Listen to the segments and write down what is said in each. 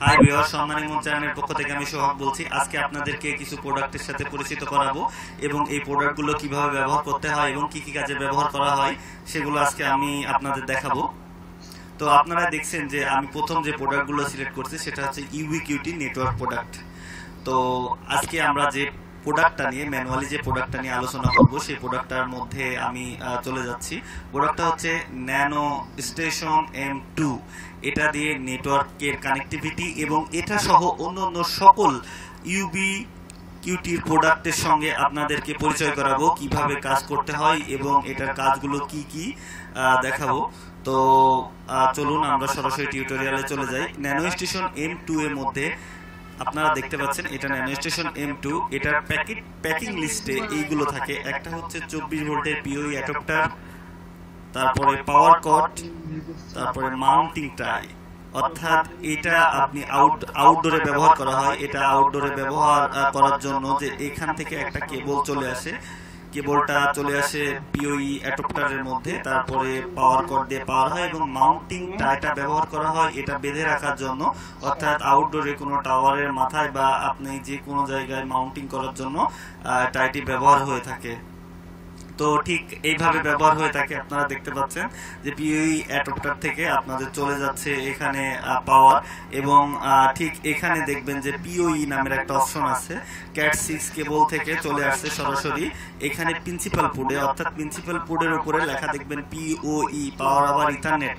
High viewer, সম্মানী মন চ্যানেলের পক্ষ থেকে আমি সোহাগ বলছি। আজকে আপনাদেরকে কিছু প্রোডাক্টের সাথে পরিচিত করাবো এবং এই প্রোডাক্টগুলো কিভাবে ব্যবহার করতে হয় এবং কি কি কাজে ব্যবহার করা হয় সেগুলো আজকে আমি আপনাদের দেখাবো। তো আপনারা দেখছেন যে আমি প্রথম যে প্রোডাক্টগুলো সিলেক্ট করছি সেটা হচ্ছে ইউবিকিউটি নেটওয়ার্ক প্রোডাক্ট। তো আজকে আমরা যে প্রোডাক্টটা নিয়ে ম্যানুয়ালি যে প্রোডাক্টটা নিয়ে আলোচনা করব সেই প্রোডাক্টটার মধ্যে আমি চলে যাচ্ছি। প্রোডাক্টটা হচ্ছে ন্যানো স্টেশন M2। এটা দিয়ে নেটওয়ার্কের কানেক্টিভিটি এবং এটা সহ অন্যান্য সকল ইউবিকিউটির প্রোডাক্টের সঙ্গে আপনাদেরকে পরিচয় করাবো, কিভাবে কাজ করতে হয় এবং এটার কাজগুলো কি কি দেখাবো। তো চলুন আমরা সরাসরি টিউটোরিয়ালে চলে যাই। ন্যানো স্টেশন M2 এর মধ্যে আপনারা দেখতে পাচ্ছেন এটা ন্যানো স্টেশন M2। এটার প্যাকিং লিস্টে এইগুলো থাকে। একটা হচ্ছে 24 ভোল্টের পিওই অ্যাডাপ্টার, তারপরে পাওয়ার কট, তারপরে মাউন্টিং টাই। অর্থাৎ এটা আপনি আউটডোরে ব্যবহার করা হয়। এটা আউটডোরে ব্যবহার করার জন্য যে এখান থেকে একটা কেবল চলে আসে, কেবলটা চলে আসে পিওই অ্যাডাপ্টারের মধ্যে, তারপরে পাওয়ার কর্ড দিয়ে পাওয়ার হয় এবং মাউন্টিং টাইটা ব্যবহার করা হয় এটা বেঁধে রাখার জন্য। অর্থাৎ আউটডোরে কোনো টাওয়ারের মাথায় বা আপনি যে কোনো জায়গায় মাউন্টিং করার জন্য টাইটি ব্যবহার হয়ে থাকে। তো ঠিক এইভাবে ব্যবহার হয়ে থাকে। আপনারা দেখতে পাচ্ছেন যে পিওই অ্যাডাপ্টার থেকে আপনাদের চলে যাচ্ছে এখানে পাওয়ার এবং ঠিক এখানে দেখবেন যে পিওই নামের একটা অপশন আছে। ক্যাট 6 কেবল থেকে চলে আসছে সরাসরি এখানে প্রিন্সিপাল পোর্টে। অর্থাৎ প্রিন্সিপাল পোর্টের উপরে লেখা দেখবেন POE, পাওয়ার ওভার ইথারনেট।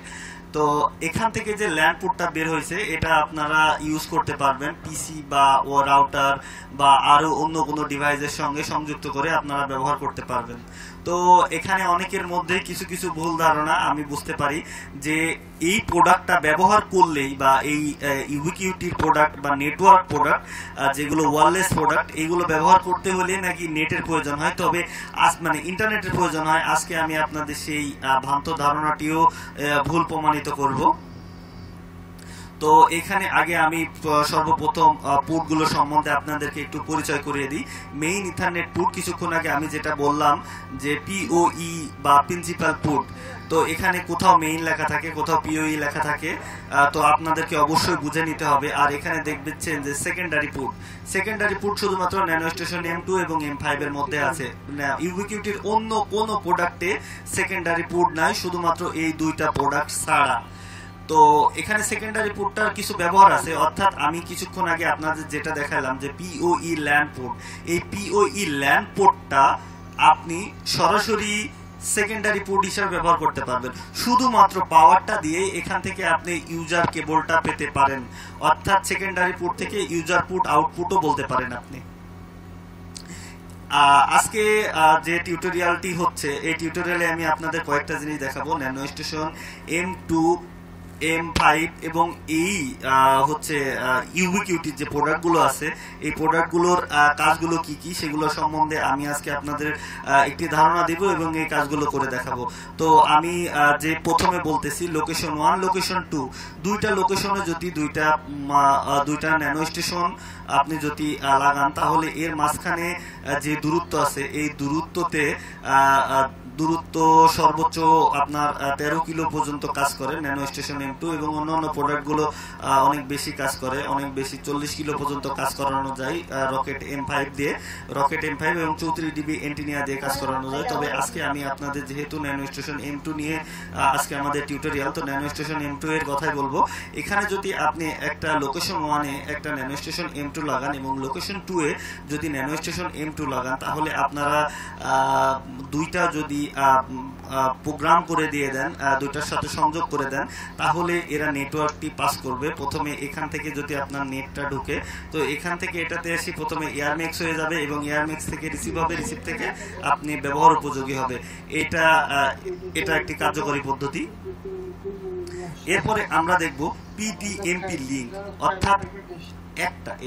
তো এখান থেকে যে ল্যান্ড পোর্টটা বের হয়েছে এটা আপনারা ইউজ করতে পারবেন পিসি বা ও রাউটার বা আরো অন্য কোনো ডিভাইসের সঙ্গে সংযুক্ত করে আপনারা ব্যবহার করতে পারবেন। তো এখানে অনেকের মধ্যে কিছু কিছু ভুল ধারণা আমি বুঝতে পারি যে এই প্রোডাক্টটা ব্যবহার করলেই বা এই ইউবিকিউটির প্রোডাক্ট বা নেটওয়ার্ক প্রোডাক্ট যেগুলো ওয়্যারলেস প্রোডাক্ট এগুলো ব্যবহার করতে হলে নাকি নেটের প্রয়োজন হয়, তবে মানে ইন্টারনেটের প্রয়োজন হয়। আজকে আমি আপনাদের সেই ভ্রান্ত ধারণাটিও ভুল প্রমাণিত করব। তো এখানে আগে আমি সর্বপ্রথম পোর্টগুলো সম্বন্ধে আপনাদেরকে একটু পরিচয় করিয়ে দিই। মেইন ইথারনেট পোর্ট, কিছুক্ষণ আগে আমি যেটা বললাম যে POE বা প্রিন্সিপাল পোর্ট। তো এখানে কোথাও মেইন লেখা থাকে, কোথাও POE লেখা থাকে। তো আপনাদেরকে অবশ্যই বুঝে নিতে হবে। আর এখানে দেখবেন যে সেকেন্ডারি পোর্ট শুধুমাত্র ন্যানো স্টেশন M2 এবং M5 এর মধ্যে আছে। ইউবিকিউটির অন্য কোনো প্রোডাক্টে সেকেন্ডারি পোর্ট নাই, শুধুমাত্র এই দুইটা প্রোডাক্ট ছাড়া। তো এখানে সেকেন্ডারি পোর্টটার কিছু ব্যবহার আছে। অর্থাৎ আমি কিছুক্ষণ আগে আপনাদের যেটা দেখালাম যে POE ল্যান্ড পোর্ট, এই POE ল্যান্ড পোর্টটা আপনি সরাসরি সেকেন্ডারি পোর্ট হিসেবে ব্যবহার করতে পারবেন। শুধুমাত্র পাওয়ারটা দিয়ে এখান থেকে আপনি ইউজার কেবলটা পেতে পারেন। অর্থাৎ সেকেন্ডারি পোর্ট থেকে ইউজার পোর্ট আউটপুটও বলতে পারেন আপনি। আজকে যে টিউটোরিয়ালটি হচ্ছে এই টিউটোরিয়ালে আমি আপনাদের কয়েকটা জিনিস দেখাবো। ন্যানো স্টেশন M2, M5 এবং এই হচ্ছে ইউবিকিউটির যে প্রোডাক্টগুলো আছে এই প্রোডাক্টগুলোর কাজগুলো কি কি সেগুলো সম্বন্ধে আমি আজকে আপনাদের একটি ধারণা দেব এবং এই কাজগুলো করে দেখাবো। তো আমি যে প্রথমে বলতেছি লোকেশন 1, লোকেশন 2, দুইটা লোকেশনে যদি দুইটা ন্যানো স্টেশন আপনি যদি লাগান তাহলে এর মাঝখানে যে দূরত্ব আছে এই দূরত্ব সর্বোচ্চ আপনার 13 কিলো পর্যন্ত কাজ করে ন্যানো স্টেশন M2 এবং অন্যান্য প্রোডাক্টগুলো অনেক বেশি কাজ করে, অনেক বেশি 40 কিলো পর্যন্ত কাজ করানো যায় রকেট M5 এবং 34 dB অ্যান্টেনা দিয়ে কাজ করানো যায়। তবে আজকে আমি আপনাদের যেহেতু ন্যানো স্টেশন M2 নিয়ে আজকে আমাদের টিউটোরিয়াল, তো ন্যানো স্টেশন M2 এর কথাই বলবো। এখানে যদি আপনি একটা লোকেশন 1 এ একটা ন্যানো স্টেশন M2 লাগান এবং লোকেশন 2 এ যদি ন্যানো স্টেশন M2 লাগান তাহলে আপনারা দুইটা যদি প্রোগ্রাম করে দিয়ে দেন, দুইটার সাথে সংযোগ করে দেন, তাহলে এরা নেটওয়ার্কটি পাস করবে। প্রথমে এখান থেকে যদি আপনার নেটটা ঢুকে তো এখান থেকে এটাতে এসে প্রথমে এয়ারম্যাক্স হয়ে যাবে এবং এয়ারম্যাক্স থেকে রিসিভ হবে, রিসিভ থেকে আপনি ব্যবহার উপযোগী হবে। এটা একটি কার্যকরী পদ্ধতি। এরপরে আমরা দেখব PTMP লিংক। অর্থাৎ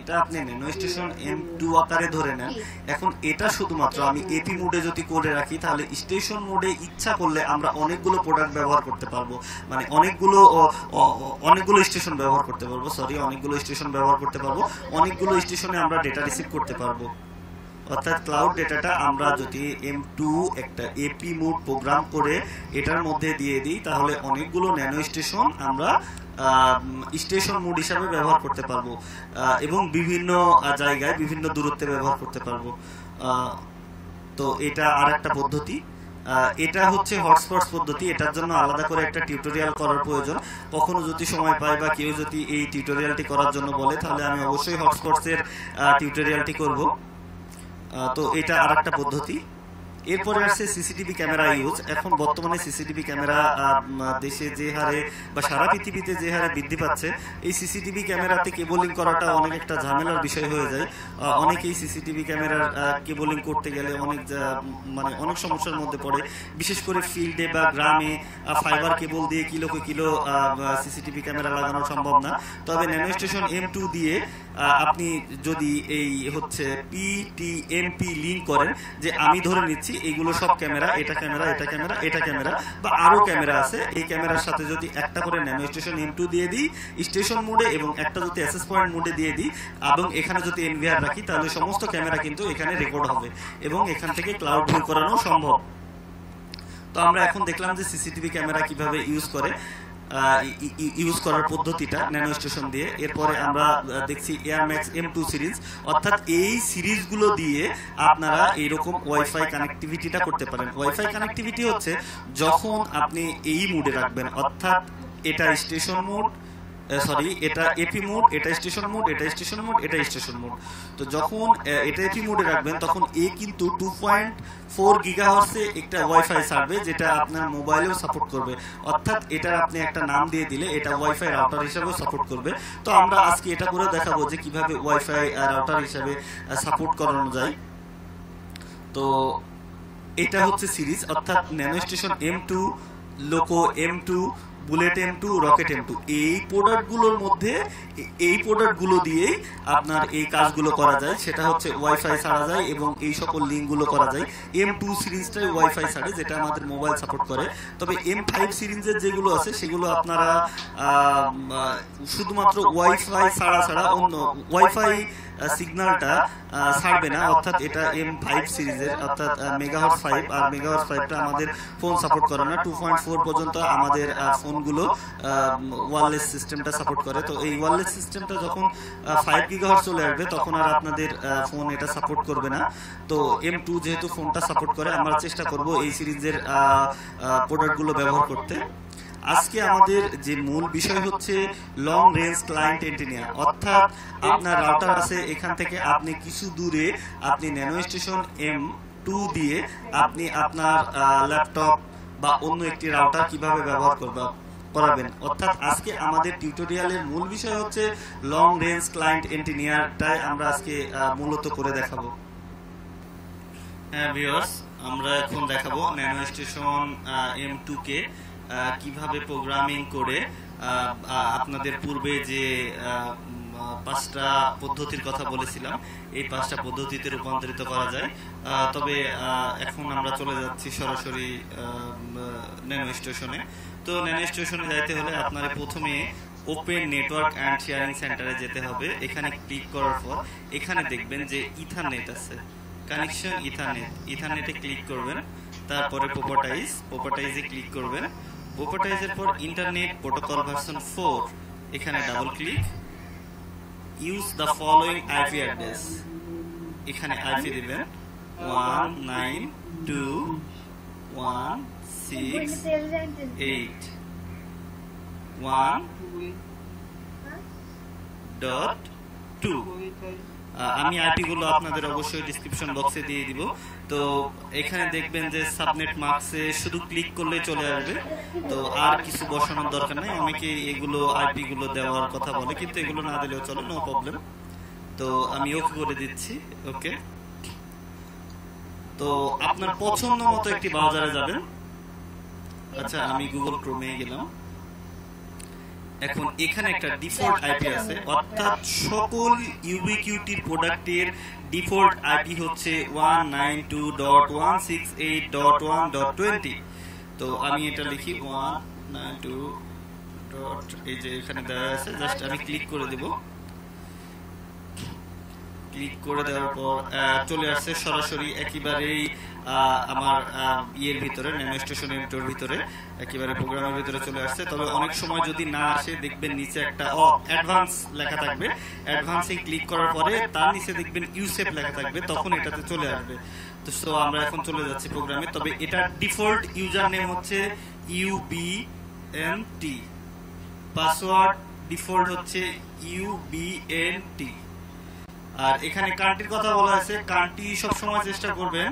এটা আপনি ন্যানো স্টেশন M2 আকারে ধরে নেন। এখন এটা শুধুমাত্র আমি এপি মোডে যদি করে রাখি তাহলে স্টেশন মোডে ইচ্ছা করলে আমরা অনেকগুলো প্রোডাক্ট ব্যবহার করতে পারবো, মানে অনেকগুলো স্টেশন ব্যবহার করতে পারবো, অনেকগুলো স্টেশনে আমরা ডেটা রিসিভ করতে পারবো। অর্থাৎ ক্লাউড ডেটাটা আমরা যদি M2 একটা এপি মোড প্রোগ্রাম করে এটার মধ্যে দিয়ে দিই তাহলে অনেকগুলো ন্যানো স্টেশন আমরা স্টেশন মোড হিসাবে ব্যবহার করতে পারবো এবং বিভিন্ন জায়গায় বিভিন্ন দূরত্বে ব্যবহার করতে পারবো। তো এটা আরেকটা পদ্ধতি। এটা হচ্ছে হটস্পটস পদ্ধতি। এটার জন্য আলাদা করে একটা টিউটোরিয়াল করার প্রয়োজন। কখনো যদি সময় পাই বা কেউ যদি এই টিউটোরিয়ালটি করার জন্য বলে, তাহলে আমি অবশ্যই হটস্পটস এর টিউটোরিয়ালটি করব। তো এটা আরেকটা পদ্ধতি। এরপরে আসছে সিসিটিভি ক্যামেরা ইউজ। এখন বর্তমানে সিসিটিভি ক্যামেরা দেশে যে হারে বা সারা পৃথিবীতে যে হারে বৃদ্ধি পাচ্ছে, এই সিসিটিভি ক্যামেরাতে কেবলিং করাটা অনেক একটা ঝামেলার বিষয় হয়ে যায়। অনেকেই সিসিটিভি ক্যামেরার কেবলিং করতে গেলে অনেক সমস্যার মধ্যে পড়ে। বিশেষ করে ফিল্ডে বা গ্রামে ফাইবার কেবল দিয়ে কিলো সিসিটিভি ক্যামেরা লাগানো সম্ভব না। তবে ন্যানো স্টেশন M2 দিয়ে আপনি যদি এই হচ্ছে PTMP লিংক করেন, যে আমি ধরে নিচ্ছি এইগুলো সব ক্যামেরা, এটা ক্যামেরা, এটা ক্যামেরা, এটা ক্যামেরা বা আরো ক্যামেরা আছে, এই ক্যামেরার সাথে যদি একটা করে ন্যানো স্টেশন M2 দিয়ে দিই স্টেশন মোডে এবং একটা যদি অ্যাক্সেস পয়েন্ট মোডে দিয়ে দিই এবং এখানে যদি NVR রাখি, তাহলে সমস্ত ক্যামেরা কিন্তু এখানে রেকর্ড হবে এবং এখান থেকে ক্লাউড ভিউ করানো সম্ভব। তো আমরা এখন দেখলাম যে সিসিটিভি ক্যামেরা কিভাবে ইউজ করার পদ্ধতিটা ন্যানো স্টেশন দিয়ে। এরপরে আমরা দেখছি এয়ারম্যাক্স M2 সিরিজ, অর্থাৎ এই সিরিজগুলো দিয়ে আপনারা এইরকম ওয়াইফাই কানেক্টিভিটিটা করতে পারেন। ওয়াইফাই কানেক্টিভিটি হচ্ছে যখন আপনি এই মোডে রাখবেন, অর্থাৎ এটা স্টেশন মোড, এটা এপি মোড, এটা স্টেশন মোড, এটা স্টেশন মোড, এটা স্টেশন মোড। তো যখন এটা এপি মোডে রাখবেন, তখন এ কিন্তু 2.4 গিগাহার্টজে একটা ওয়াইফাই ছাড়বে, যেটা আপনার মোবাইলেও সাপোর্ট করবে। অর্থাৎ এটার আপনি একটা নাম দিয়ে দিলে এটা ওয়াইফাই রাউটার হিসেবেও সাপোর্ট করবে। তো আমরা আজকে এটা করে দেখাবো যে কিভাবে ওয়াইফাই রাউটার হিসেবে সাপোর্ট করানো যায়। তো এটা হচ্ছে সিরিজ, অর্থাৎ ন্যানো স্টেশন M2, লোকো M2, bullet M2, rocket M2, এই প্রোডাক্টগুলোর মধ্যে এই প্রোডাক্টগুলো দিয়েই আপনার এই কাজগুলো করা যায়। সেটা হচ্ছে ওয়াইফাই ছাড়া যায় এবং এই সকল লিঙ্কগুলো করা যায়। M2 সিরিজটাই ওয়াইফাই ছাড়ে, যেটা আমাদের মোবাইল সাপোর্ট করে। তবে M5 সিরিজের যেগুলো আছে সেগুলো আপনারা শুধুমাত্র ওয়াইফাই ছাড়া অন্য ওয়াইফাই সিগন্যালটা ছাড়বে না। অর্থাৎ এটা M5 সিরিজের, অর্থাৎ মেগাহার্টজ 5, আর মেগাহার্টজ 5টা আমাদের ফোন সাপোর্ট করে না। 2.4 পর্যন্ত আমাদের ফোনগুলো ওয়্যারলেস সিস্টেমটা সাপোর্ট করে। তো এই ওয়্যারলেস সিস্টেমটা যখন 5 গিগাহার্টজ চলে আসবে, তখন আর আপনাদের ফোন এটা সাপোর্ট করবে না। তো M2 যেহেতু ফোনটা সাপোর্ট করে, আমরা চেষ্টা করব এই সিরিজের প্রোডাক্টগুলো ব্যবহার করতে। আজকে আমাদের যে মূল বিষয় হচ্ছে লং রেঞ্জ ক্লায়েন্ট এন্টিনিয়া, অর্থাৎ আপনার রাউটার আছে, এখান থেকে আপনি কিছু দূরে আপনি ন্যানো স্টেশন M2 দিয়ে আপনি আপনার ল্যাপটপ বা অন্য একটি রাউটার কিভাবে ব্যবহার করাবেন। অর্থাৎ আজকে আমাদের টিউটোরিয়ালের মূল বিষয় হচ্ছে লং রেঞ্জ ক্লায়েন্ট এন্টিনিয়ারটাই আমরা আজকে মূলত করে দেখাবো। হ্যাঁ ভিউয়ার্স, আমরা এখন দেখাবো ন্যানো স্টেশন M2 কে কিভাবে প্রোগ্রামিং করে আপনাদের পূর্বে যে 5টা পদ্ধতির কথা বলেছিলাম, এই 5টা পদ্ধতিতে রূপান্তরিত করা যায়। তবে এখন আমরা চলে যাচ্ছি সরাসরি ন্যানো স্টেশনে। তো ন্যানো স্টেশনে যাইতে হলে আপনারা প্রথমে ওপেন নেটওয়ার্ক অ্যান্ড শেয়ারিং সেন্টারে যেতে হবে। এখানে ক্লিক করার পর এখানে দেখবেন যে ইথারনেট আছে, কানেকশন ইথারনেটে ক্লিক করবেন। তারপরে প্রপার্টাইজে ক্লিক করবেন। প্রপার্টাইজের পর ইন্টারনেট প্রোটোকল ভার্সন 4, এখানে double click. Use the following IP address, এখানে আইপি দিবেন 192.168.1.2। আমি আইপি গুলো আপনাদের অবশ্যই ডেসক্রিপশন বক্সে দিয়ে দিব। তো এখানে দেখবেন যে সাবনেট মার্কসে শুধু ক্লিক করলে চলে আসবে। তো আর কিছু বসানোর দরকার নেই। অনেকে এগুলো আইপি গুলো দেওয়ার কথা বলে, কিন্তু এগুলো না দিলেও চলে, নো প্রবলেম। তো আমি ওকে করে দিচ্ছি। ওকে, তো আপনার পছন্দ মতো একটি ব্রাউজারে যাবেন। আচ্ছা, আমি গুগল ক্রোমে গেলাম। এখন এখানে একটা ডিফল্ট আইপি আছে, অর্থাৎ সকল ইউবিকিউটির প্রোডাক্টের ডিফল্ট আইপি হচ্ছে 192.168.1.20। তো আমি এটা লিখি 192. এই যে এখানে দেওয়া আছে, জাস্ট আমি ক্লিক করে দেব। ক্লিক করে দেওয়ার পর চলে আসছে সরাসরি একেবারেই আমার ইয়ের ভিতরে, ন্যানো স্টেশন এমটোর ভিতরে, একেবারে প্রোগ্রামের ভিতরে চলে আসছে। তবে অনেক সময় যদি না আসে, দেখবেন নিচে একটা অ্যাডভান্স লেখা থাকবে, অ্যাডভান্সে ক্লিক করার পরে তার নিচে দেখবেন ইউসেপ লেখা থাকবে, তখন এটাতে চলে আসবে। তো সো আমরা এখন চলে যাচ্ছি প্রোগ্রামে। তবে এটার ডিফল্ট ইউজার নেম হচ্ছে UBNT, পাসওয়ার্ড ডিফল্ট হচ্ছে UBNT। আর এখানে কান্ট্রির কথা বলা আছে, কান্ট্রি সবসময় চেষ্টা করবেন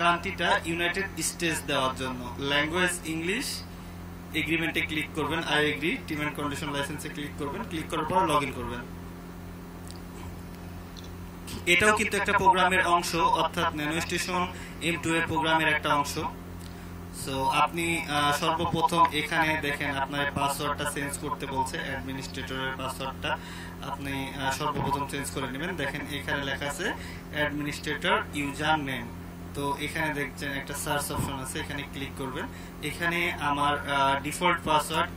কান্ট্রিটা ইউনাইটেড স্টেটস দেওয়ার জন্য। ল্যাঙ্গুয়েজ ইংলিশ, এগ্রিমেন্টে ক্লিক করবেন, I agree, term and condition লাইসেন্সে ক্লিক করবেন, ক্লিক করার পর লগইন করবেন। এটাও কিন্তু একটা প্রোগ্রামের অংশ, অর্থাৎ ন্যানো স্টেশন M2 এর প্রোগ্রামের একটা অংশ। সো আপনি সর্বপ্রথম এখানে দেখেন আপনার পাসওয়ার্ডটা চেঞ্জ করতে বলছে, অ্যাডমিনিস্ট্রেটরের পাসওয়ার্ডটা আপনি সর্বপ্রথম চেঞ্জ করে নেবেন। দেখেন এখানে লেখা আছে অ্যাডমিনিস্ট্রেটর ইউজার নেম। তো এখানে দেখছেন একটা সার্চ অপশন আছে, এখানে ক্লিক করবেন। এখানে আমার default password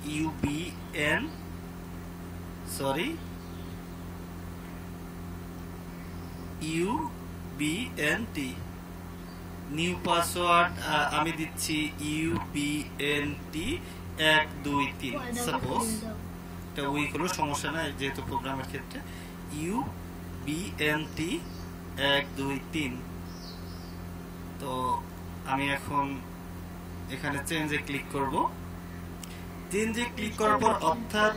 UBNT। New password আমি দিচ্ছি UBNT 123। সাপোজ এটা উইক হলো, সমস্যা নাই যেহেতু প্রোগ্রামের ক্ষেত্রে। UBNT 123। তো আমি এখন এখানে চেঞ্জে ক্লিক করব। চেঞ্জে ক্লিক করার পর অর্থাৎ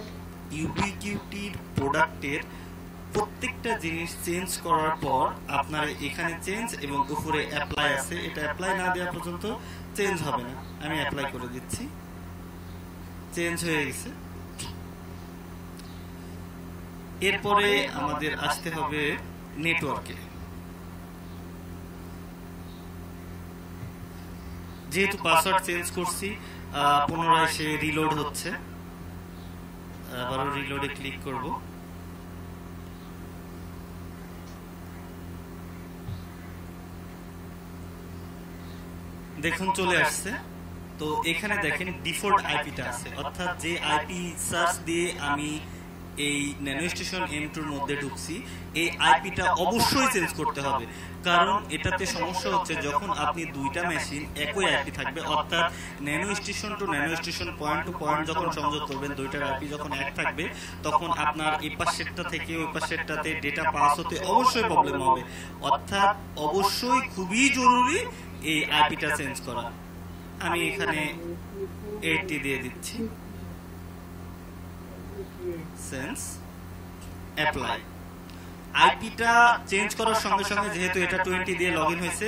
ইউবিকিউটির প্রোডাক্টের প্রত্যেকটা জিনিস চেঞ্জ করার পর আপনার এখানে চেঞ্জ এবং উপরে অ্যাপ্লাই আছে, এটা অ্যাপ্লাই না দেওয়া পর্যন্ত চেঞ্জ হবে না। আমি অ্যাপ্লাই করে দিচ্ছি, চেঞ্জ হয়ে গেছে। এরপরে আমাদের আসতে হবে নেটওয়ার্কে। যেহেতু পাসওয়ার্ড চেঞ্জ করছি, পুনরায় সে রিলোড হচ্ছে, আবারও রিলোডে ক্লিক করব। দেখুন চলে আসছে। তো এখানে দেখেন ডিফল্ট আইপিটা আছে, অর্থাৎ যে আইপি সার্চ দিয়ে আমি এই ন্যানো স্টেশন M2 এর মধ্যে ঢুকছি, এই আইপিটা অবশ্যই চেঞ্জ করতে হবে। কারণ এটাতে সমস্যা হচ্ছে যখন আপনি দুইটা মেশিন একই আইপি থাকবে, অর্থাৎ nano station to nano station, point to point যখন সংযোগ করবেন, দুইটার আইপি যখন এক থাকবে, তখন আপনার এই পাশেরটা থেকে ওই পাশেরটাতে ডেটা পাস হতে অবশ্যই প্রবলেম হবে। অর্থাৎ অবশ্যই খুবই জরুরি এই আইপিটা চেঞ্জ করা। আমি এখানে 80 দিয়ে দিচ্ছি, সেন্স অ্যাপ্লাই। আইপিটা চেঞ্জ করার সঙ্গে সঙ্গে যেহেতু এটা 20 দিয়ে লগইন হয়েছে,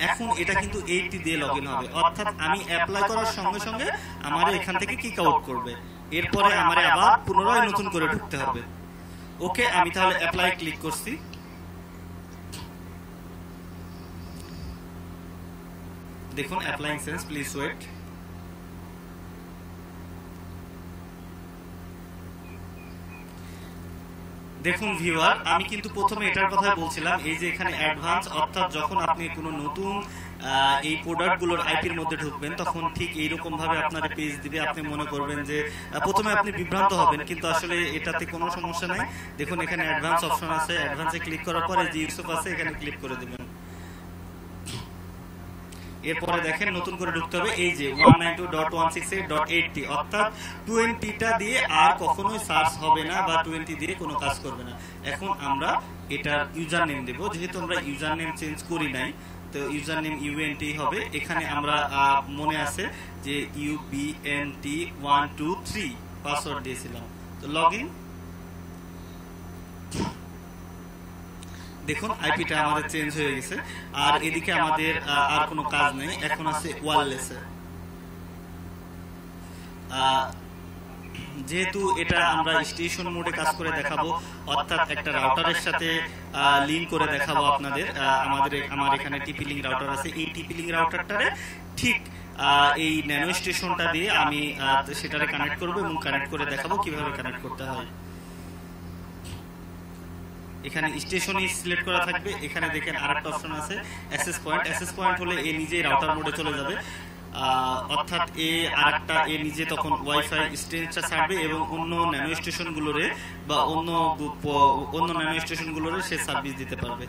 এখন এটা কিন্তু 80 দিয়ে লগইন হবে। অর্থাৎ আমি অ্যাপ্লাই করার সঙ্গে সঙ্গে আমার এখান থেকে কিক আউট করবে, এরপরে আমার আবার পুনরায় নতুন করে ঢুকতে হবে। ওকে, আমি তাহলে অ্যাপ্লাই ক্লিক করছি। দেখুন অ্যাপ্লাইং সেন্স, প্লিজ ওয়েট। দেখুন ভিউয়ার, আমি কিন্তু প্রথমে এটার কথা বলছিলাম, এই যে এখানে অ্যাডভান্স, অর্থাৎ যখন আপনি কোনো নতুন এই প্রোডাক্টগুলোর আইপির মধ্যে ঢুকবেন, তখন ঠিক এইরকম ভাবে আপনার পেজ দিবে। আপনি মনে করবেন যে প্রথমে আপনি বিভ্রান্ত হবেন, কিন্তু আসলে এটাতে কোনো সমস্যা নাই। দেখুন এখানে অ্যাডভান্স অপশন আছে, অ্যাডভান্সে ক্লিক করার পরে যে ইউসুফ আছে এখানে ক্লিক করে দিবেন। এরপরে দেখেন নতুন করে ঢুকতে হবে, এই যে 192.168.80, অর্থাৎ 20টা দিয়ে আর কখনোই সার্চ হবে না বা 20 দিয়ে কোনো কাজ করবে না। এখন আমরা এটার ইউজার নেম দেব, যেহেতু আমরা ইউজার নেম চেঞ্জ করি নাই, তো ইউজার নেম UNT হবে। এখানে আমরা মনে আছে যে UBNT123 পাসওয়ার্ড দিয়েছিলাম। তো লগইন। দেখুন আইপিটা আমাদের চেঞ্জ হয়ে গেছে, আর এদিকে আমাদের আর কোনো কাজ নেই, এখন আছে ওয়্যারলেসে। যেহেতু এটা আমরা স্টেশন মোডে কাজ করে দেখাবো, অর্থাৎ একটা রাউটারের সাথে লিংক করে দেখাবো আপনাদের। আমার এখানে টিপি লিংক রাউটার আছে, এই টিপি লিংক রাউটারটারে ঠিক এই ন্যানো স্টেশনটা দিয়ে আমি সেটারে কানেক্ট করব এবং কানেক্ট করে দেখাবো কিভাবে কানেক্ট করতে হয়। এখানে স্টেশনই সিলেক্ট করা থাকবে। এখানে দেখেন আরেকটা অপশন আছে অ্যাক্সেস পয়েন্ট। অ্যাক্সেস পয়েন্ট হলে এই নিজেই রাউটার মোডে চলে যাবে। অর্থাৎ আরেকটা নিজে তখন ওয়াইফাই স্ট্রেঞ্জটা ছাড়বে এবং অন্য ন্যানো স্টেশনগুলোরে বা অন্য ন্যানো স্টেশনগুলোরে সে সার্ভিস দিতে পারবে।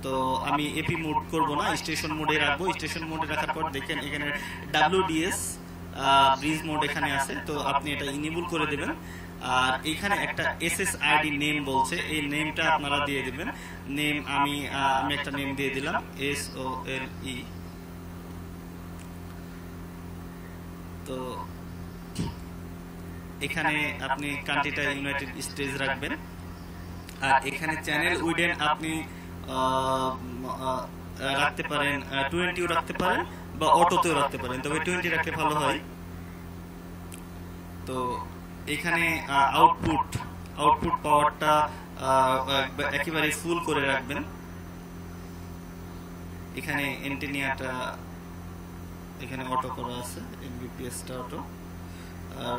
তো আমি এপি মোড করব না, স্টেশন মোডে রাখবো। স্টেশন মোডে রাখার পর দেখেন এখানে WDS ব্রিজ মোড এখানে আছে, তো আপনি এটা ইনেবল করে দেবেন। আর এখানে একটা SSID নেম বলছে, এই নেমটা আপনারা দিয়ে দিবেন। নেম আমি একটা নেম দিয়ে দিলাম SOLE। তো এখানে আপনি কান্ট্রিটা ইউনাইটেড স্টেটস রাখবেন। আর এখানে চ্যানেল উইডেন আপনি রাখতে পারেন 20 রাখতে পারেন বা অটোতেও রাখতে পারেন, তবে 20 রাখলে ভালো হয়। তো এখানে আউটপুট পাওয়ারটা একেবারে ফুল করে রাখবেন। এখানে এন্টেনিয়াটা এখানে অটো করা আছে, MBPS-টা অটো। আর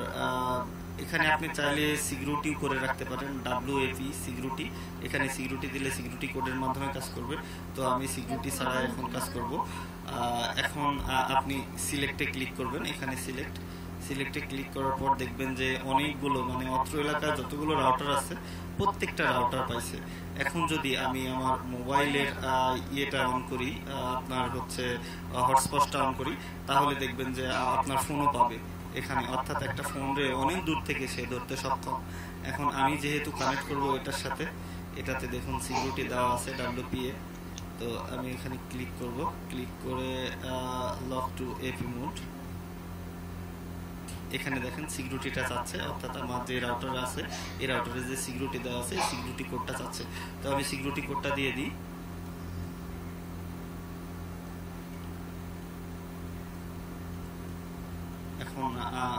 এখানে আপনি চাইলে সিকিউরিটি করে রাখতে পারেন, WAP সিকিউরিটি। এখানে সিকিউরিটি দিলে সিকিউরিটি কোডের মাধ্যমে কাজ করবে, তো আমি সিকিউরিটি ছাড়া এখন কাজ করব। এখন আপনি সিলেক্টে ক্লিক করবেন। এখানে সিলেক্টে ক্লিক করার পর দেখবেন যে অনেকগুলো মানে অত্র এলাকায় যতগুলো রাউটার আছে প্রত্যেকটা রাউটার পাইছে। এখন যদি আমি আমার মোবাইলের ইয়েটা অন করি, আপনার হচ্ছে হটস্পটটা অন করি, তাহলে দেখবেন যে আপনার ফোনও পাবে এখানে, অর্থাৎ একটা ফোন রে অনেক দূর থেকে সে ধরতে সক্ষম। এখন আমি যেহেতু কানেক্ট করব এটার সাথে, এটাতে দেখুন সিকিউরিটি দেওয়া আছে WPA। তো আমি এখানে ক্লিক করব, ক্লিক করে লক টু এপি মোড। এখানে দেখেন সিকিউরিটিটা চাচ্ছে, অর্থাৎ আমার যে রাউটার আছে এই রাউটারে যে সিকিউরিটি দেওয়া আছে সিকিউরিটি কোডটা চাচ্ছে। তো আমি সিকিউরিটি কোডটা দিয়ে দিই। এখন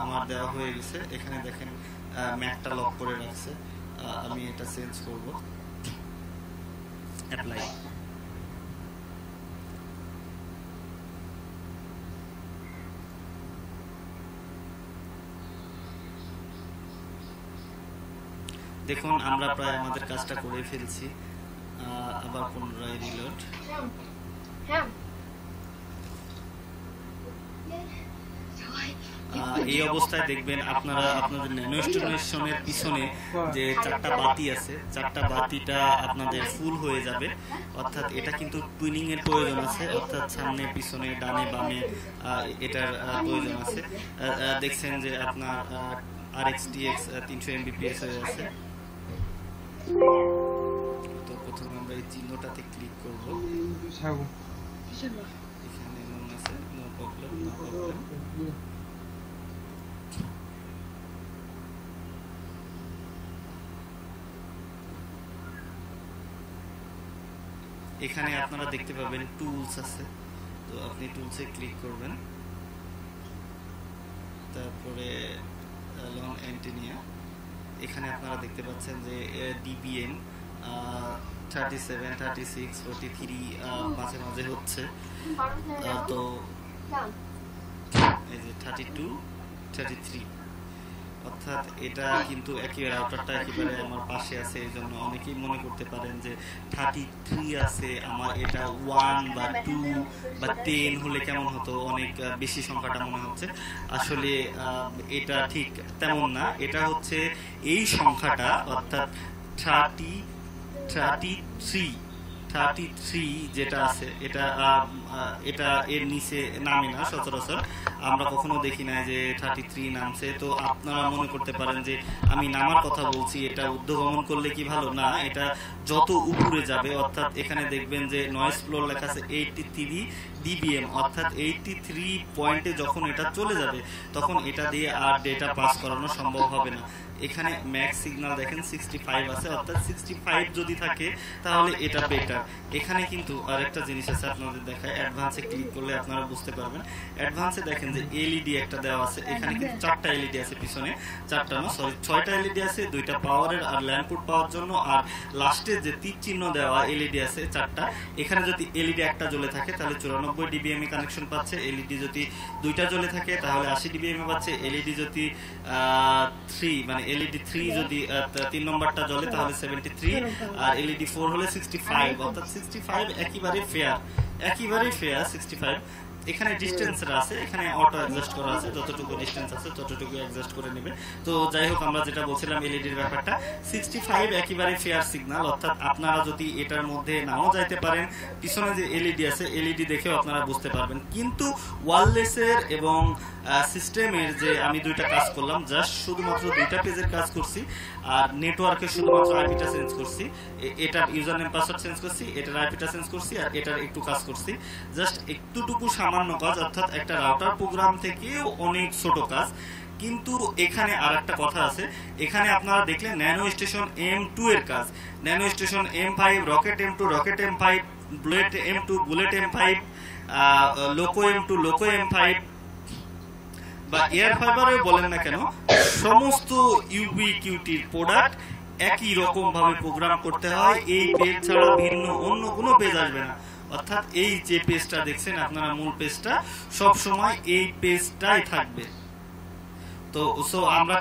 আমার দেওয়া হয়ে গেছে। এখানে দেখেন ম্যাকটা লক করে রাখছে, আমি এটা চেঞ্জ করব, অ্যাপ্লাই। দেখুন আমরা প্রায় আমাদের কাজটা করে ফেলছি। আবার পুনরায় রিলোড। এই অবস্থায় দেখবেন আপনারা আপনাদের ন্যানো স্টেশনের পিছনে যে চারটা বাতি আছে, চারটা বাতিটা আপনাদের ফুল হয়ে যাবে। অর্থাৎ এটা কিন্তু টুইনিং এর প্রয়োজন আছে, অর্থাৎ সামনে পিছনে ডানে বামে এটার প্রয়োজন আছে। দেখছেন যে আপনার RxTX 300 MBPS হয়ে আছে। তো প্রথমে আমরা এই চিহ্নটাতে ক্লিক করব। এখানে মনে আছে নো প্রবলেম। এখানে আপনারা দেখতে পাবেন টুলস আছে, তো আপনি টুলসে ক্লিক করবেন। তারপরে লং অ্যান্টেনিয়া, এখানে আপনারা দেখতে পাচ্ছেন যে DBM 37, 36, 43 মাঝে মাঝে হচ্ছে। তো এই যে 32, 33, অর্থাৎ এটা কিন্তু একেবারে রাউটারটা একেবারে আমার পাশে আছে, এই জন্য অনেকেই মনে করতে পারেন যে 33 আছে, আমার এটা 1 বা 2 বা 10 হলে কেমন হতো, অনেক বেশি সংখ্যাটা মনে হচ্ছে। আসলে এটা ঠিক তেমন না, এটা হচ্ছে এই সংখ্যাটা অর্থাৎ 33 যেটা আছে এটা এর নিচে নামে না সচরাচর, আমরা কখনো দেখি না যে 33 নামছে। তো আপনারা মনে করতে পারেন যে আমি নামার কথা বলছি, এটা ঊর্ধ্বগমন করলে কি ভালো না, এটা যত উপরে যাবে, অর্থাৎ এখানে দেখবেন যে নয়েজ ফ্লোর লেখা আছে 83 dBm, অর্থাৎ 83 পয়েন্টে যখন এটা চলে যাবে তখন এটা দিয়ে আর ডেটা পাস করানো সম্ভব হবে না। এখানে ম্যাক্স সিগন্যাল দেখেন 65 আছে, অর্থাৎ 65 যদি থাকে তাহলে এটা বেটার। এখানে কিন্তু আরেকটা জিনিস আছে আপনাদের দেখায়, অ্যাডভান্সে ক্লিক করলে আপনারা বুঝতে পারবেন। অ্যাডভান্সে দেখেন যে LED একটা দেওয়া আছে, এখানে কিন্তু 4টা LED আছে পিছনে, 4টা না সরি 6টা LED আছে, 2টা পাওয়ারের আর ল্যাম্পপুট পাওয়ার জন্য, আর লাস্টে যে তীর চিহ্ন দেওয়া LED আছে 4টা। এখানে যদি LED একটা জ্বলে থাকে তাহলে 94 dBm এ কানেকশন পাচ্ছে, LED যদি 2টা জ্বলে থাকে তাহলে 80 dBm এ পাচ্ছে, LED যদি 3 মানে LED 3 যদি 3 নম্বরটা জ্বলে তাহলে 73, আর LED 4 হলে 65, অর্থাৎ 65 একেবারে ফেয়ার 65। এখানে ডিস্টেন্সটা আছে, এখানে অটো অ্যাডজাস্ট করা আছে, যতটুকু ডিস্টেন্স আছে ততটুকু অ্যাডজাস্ট করে নেবে। তো যাই হোক, আমরা যেটা বলছিলাম এলইডির ব্যাপারটা, 65 একেবারে ফেয়ার সিগন্যাল, অর্থাৎ আপনারা যদি এটার মধ্যে নাও যাইতে পারেন, পিছনে যে এলইডি আছে এলইডি দেখেও আপনারা বুঝতে পারবেন। কিন্তু ওয়্যারলেসের এবং সিস্টেমের যে আমি দুইটা কাজ করলাম, জাস্ট শুধুমাত্র দুইটা পেজের কাজ করছি, আর নেটওয়ার্কে শুধুমাত্র আইপিটা চেঞ্জ করছি, এটার ইউজার নেম পাসওয়ার্ড চেঞ্জ করছি, এটার আইপিটা চেঞ্জ করছি, আর এটার একটু কাজ করছি, জাস্ট একটুটুকু সামান্য কাজ, অর্থাৎ একটা রাউটার প্রোগ্রাম থেকেও অনেক ছোট কাজ। কিন্তু এখানে আর একটা কথা আছে, এখানে আপনারা দেখলেন ন্যানো স্টেশন M2 এর কাজ, nano station M5, rocket M2, rocket M5, bullet M2, bullet M5, লোকো M2, লোকো M5 বা এয়ার ফাইবারে বলেন না কেন, সমস্ত ইউবিকিউটির প্রোডাক্ট একই রকম ভাবে প্রোগ্রাম করতে হয়। এই পেজ ছাড়া ভিন্ন অন্য কোনো পেজ আসবে না, অর্থাৎ এই যে পেজটা দেখছেন আপনারা, মূল পেজটা সব সময় এই পেজটাই থাকবে। তো আমরা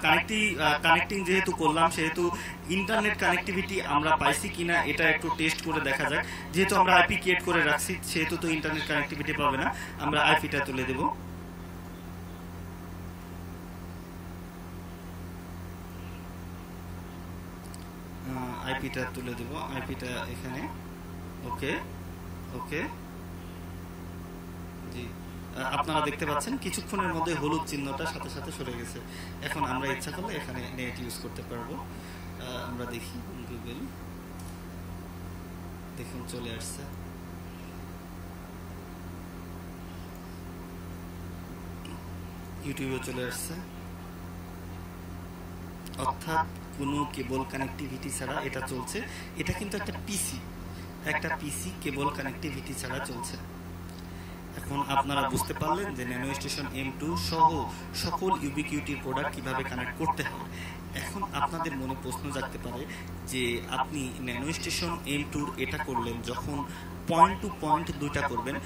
কানেক্টিং যেহেতু করলাম, সেহেতু ইন্টারনেট কানেক্টিভিটি আমরা পাইছি কিনা এটা একটু টেস্ট করে দেখা যাক। যেহেতু আমরা আইপি ক্রিয়েট করে রাখছি, সেহেতু তো ইন্টারনেট কানেক্টিভিটি পাবে না। আমরা আইপিটা তুলে দেব, আইপিটা তুলে দেব, আইপিটা এখানে। ওকে ওকে জি, আপনারা দেখতে পাচ্ছেন কিছুক্ষণের মধ্যে হলুদ চিহ্নটা সাথে সাথে সরে গেছে। এখন আমরা ইচ্ছা করলে এখানে নেট ইউজ করতে পারবো। আমরা দেখি গুগল, দেখুন চলে আসছে। ইউটিউবে চলে আসছে, অর্থাৎ কোনো কেবল কানেক্টিভিটি ছাড়া এটা চলছে। এটা কিন্তু একটা পিসি কেবল কানেক্টিভিটি ছাড়া চলছে। এখন আপনারা বুঝতে পারলেন যে ন্যানো স্টেশন M2 সহ সকল ইউবিকিউটির প্রোডাক্ট কিভাবে কানেক্ট করতে হয়। এখন আপনাদের মনে প্রশ্ন জাগতে পারে যে আপনি ন্যানো স্টেশন M2 এটা করলেন, যখন পয়েন্ট টু পয়েন্ট দুইটা করবেন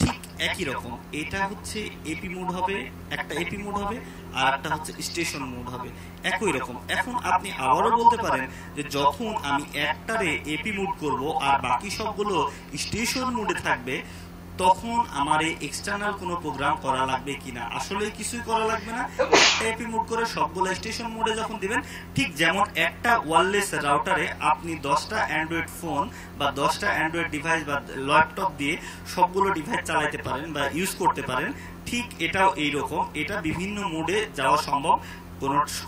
ঠিক একই রকম, এটা হচ্ছে এপি মোড হবে, একটা এপি মোড হবে, আর একটা হচ্ছে স্টেশন মোড হবে, একই রকম। এখন আপনি আবারও বলতে পারেন যে যখন আমি একটারে এপি মোড করব আর বাকি সবগুলো স্টেশন মোডে থাকবে, তখন আমার এই এক্সটার্নাল কোনো প্রোগ্রাম করা লাগবে কিনা? আসলে কিছুই করা লাগবে না। এপি মোড করে সবগুলো স্টেশন মোডে যখন দিবেন, ঠিক যেমন একটা ওয়্যারলেস রাউটারে আপনি 10টা অ্যান্ড্রয়েড ফোন বা 10টা অ্যান্ড্রয়েড ডিভাইস বা ল্যাপটপ দিয়ে সবগুলো ডিভাইস চালাতে পারেন বা ইউজ করতে পারেন, ঠিক এটাও এইরকম। এটা বিভিন্ন মোডে যাওয়া সম্ভব।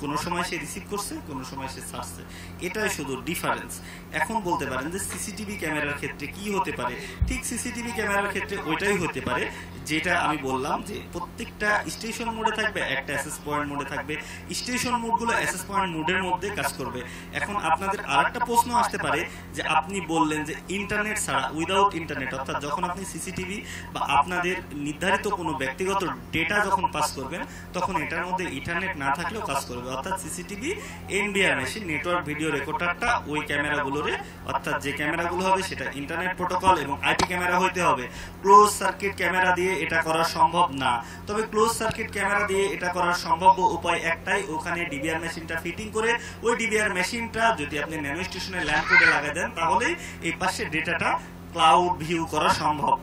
কোনো সময় সে রিসিভ করছে, কোনো সময় সে ছাড়ছে, এটাই শুধু ডিফারেন্স। এখন বলতে পারেন যে সিসিটিভি ক্যামেরার ক্ষেত্রে কি হতে পারে? ঠিক সিসিটিভি ক্যামেরার ক্ষেত্রে ওইটাই হতে পারে যেটা আমি বললাম, যে প্রত্যেকটা স্টেশন মোডে থাকবে, একটা অ্যাক্সেস পয়েন্ট মোডে থাকবে। স্টেশন মোডগুলো অ্যাক্সেস পয়েন্ট মোডের মধ্যে কাজ করবে। এখন আপনাদের আরেকটা প্রশ্ন আসতে পারে যে আপনি বললেন যে ইন্টারনেট ছাড়া, উইদাউট ইন্টারনেট, অর্থাৎ যখন আপনি সিসিটিভি বা আপনাদের নির্ধারিত কোনো ব্যক্তিগত ডেটা যখন পাস করবেন, তখন এটার মধ্যে ইন্টারনেট না থাকলেও কাজ করবে। অর্থাৎ CCTV NBR machine, network video রেকর্ডারটা ওই ক্যামেরাগুলোরে, অর্থাৎ যে ক্যামেরাগুলো হবে সেটা ইন্টারনেট প্রোটোকল এবং আইপি ক্যামেরা হইতে হবে। ক্লোজ সার্কিট ক্যামেরা দিয়ে এটা করা সম্ভব না। তবে ক্লোজ সার্কিট ক্যামেরা দিয়ে এটা করার সম্ভাব্য উপায় একটাই, ওখানে ডিবিআর মেশিনটা ফিটিং করে ওই ডিবিআর মেশিনটা যদি আপনি ন্যানো স্টেশনে ল্যান্ড কোডে লাগাই দেন, তাহলে এই পাশে ডেটাটা ক্লাউড ভিউ করা সম্ভব।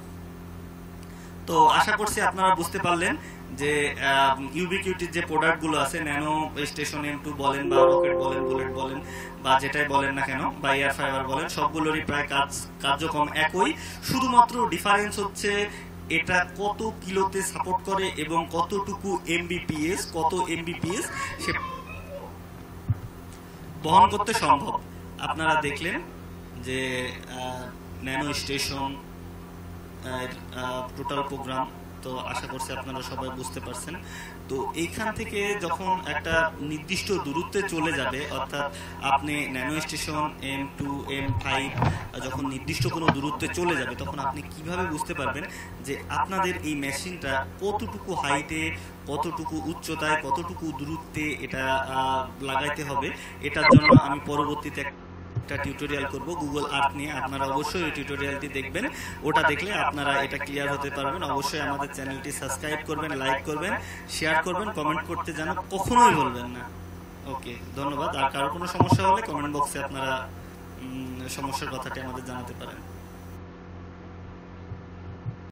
তো আশা করছি আপনারা বুঝতে পারলেন যে ইউবিকিউটির যে প্রোডাক্টগুলো আছে, ন্যানো স্টেশন M2 বলেন বা রকেট বলেন, বুলেট বলেন বা যেটাই বলেন না কেন, বা এয়ার ফাইবার বলেন, সবগুলোরই প্রায় কার্যক্রম একই। শুধুমাত্র ডিফারেন্স হচ্ছে এটা কত কিলোতে সাপোর্ট করে এবং কতটুকু এমবিপিএস, কত এমবিপিএস সে বহন করতে সম্ভব। আপনারা দেখলেন যে ন্যানো স্টেশন টোটাল প্রোগ্রাম। তো আশা করছি আপনারা সবাই বুঝতে পারছেন। তো এইখান থেকে যখন একটা নির্দিষ্ট দূরত্বে চলে যাবে, অর্থাৎ আপনি ন্যানো স্টেশন M2 M5 যখন নির্দিষ্ট কোনো দূরত্বে চলে যাবে, তখন আপনি কিভাবে বুঝতে পারবেন যে আপনাদের এই মেশিনটা কতটুকু হাইটে, কতটুকু উচ্চতায়, কতটুকু দূরত্বে এটা লাগাইতে হবে। এটার জন্য আমি পরবর্তীতে একটা টিউটোরিয়াল করব গুগল আর্থ নিয়ে। আপনারা অবশ্যই এই টিউটোরিয়ালটি দেখবেন, ওটা দেখলে আপনারা এটা ক্লিয়ার হতে পারবেন। অবশ্যই আমাদের চ্যানেলটি সাবস্ক্রাইব করবেন, লাইক করবেন, শেয়ার করবেন, কমেন্ট করতে যেন কখনোই বলবেন না। ওকে, ধন্যবাদ। আর কারো কোনো সমস্যা হলে কমেন্ট বক্সে আপনারা সমস্যার কথাটি আমাদের জানাতে পারেন।